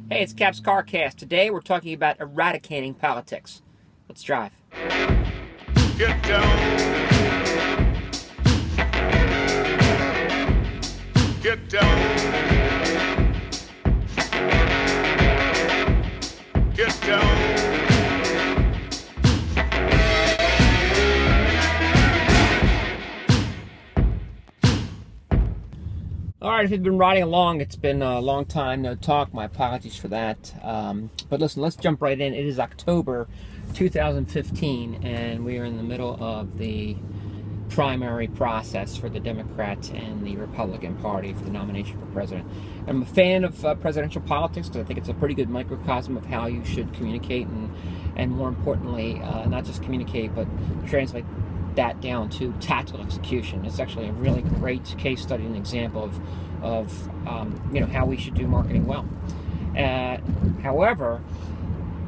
Hey, it's Cap's CarCast. Today we're talking about eradicating politics. Let's drive. Get down. Get down. Get down. All right, if you've been riding along, it's been a long time no talk. My apologies for that. But listen, let's jump right in. It is October 2015, and we are in the middle of the primary process for the Democrats and the Republican Party for the nomination for president. I'm a fan of presidential politics because I think it's a pretty good microcosm of how you should communicate and more importantly, not just communicate, but translate that down to tactical execution. It's actually a really great case study and example of how we should do marketing well. However,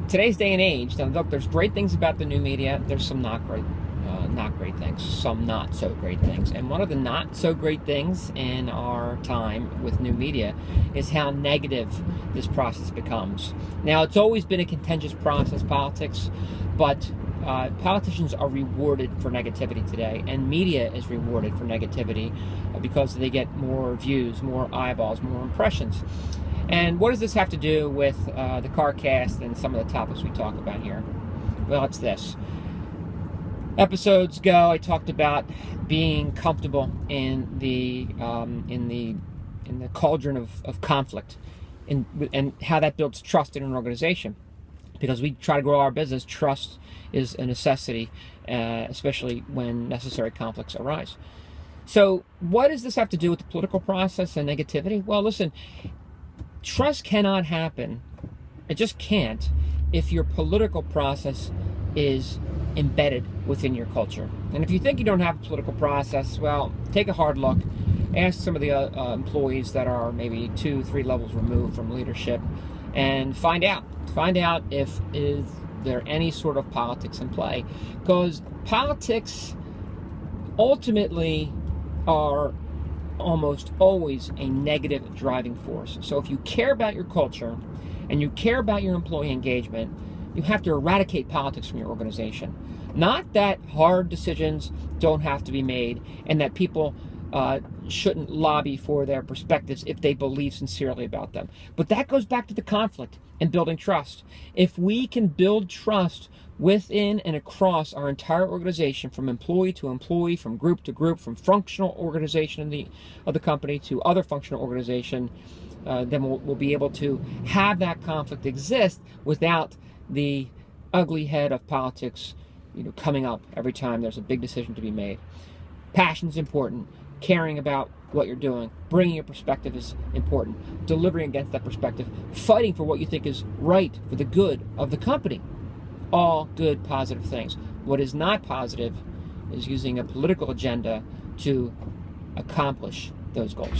today's day and age, now look, there's great things about the new media. There's some not great things, some not so great things. And one of the not so great things in our time with new media is how negative this process becomes. Now, it's always been a contentious process, politics, but politicians are rewarded for negativity today, and media is rewarded for negativity because they get more views, more eyeballs, more impressions. And what does this have to do with the CarCast and some of the topics we talk about here? Well, it's this. Episodes ago, I talked about being comfortable in the cauldron of conflict, and how that builds trust in an organization. Because we try to grow our business, trust is a necessity, especially when necessary conflicts arise. So what does this have to do with the political process and negativity? Well, listen, trust cannot happen. It just can't if your political process is embedded within your culture. And if you think you don't have a political process, well, take a hard look. Ask some of the employees that are maybe 2-3 levels removed from leadership and find out if is there any sort of politics in play, because politics ultimately are almost always a negative driving force. So if you care about your culture and you care about your employee engagement, you have to eradicate politics from your organization. Not that hard decisions don't have to be made and that people shouldn't lobby for their perspectives if they believe sincerely about them. But that goes back to the conflict and building trust. If we can build trust within and across our entire organization, from employee to employee, from group to group, from functional organization of the company to other functional organization, then we'll be able to have that conflict exist without the ugly head of politics coming up every time there's a big decision to be made. Passion's important. Caring about what you're doing, bringing your perspective is important. Delivering against that perspective, fighting for what you think is right for the good of the company. All good, positive things. What is not positive is using a political agenda to accomplish those goals.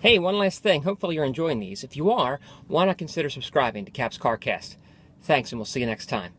Hey, one last thing. Hopefully you're enjoying these. If you are, why not consider subscribing to Cap's CarCast? Thanks, and we'll see you next time.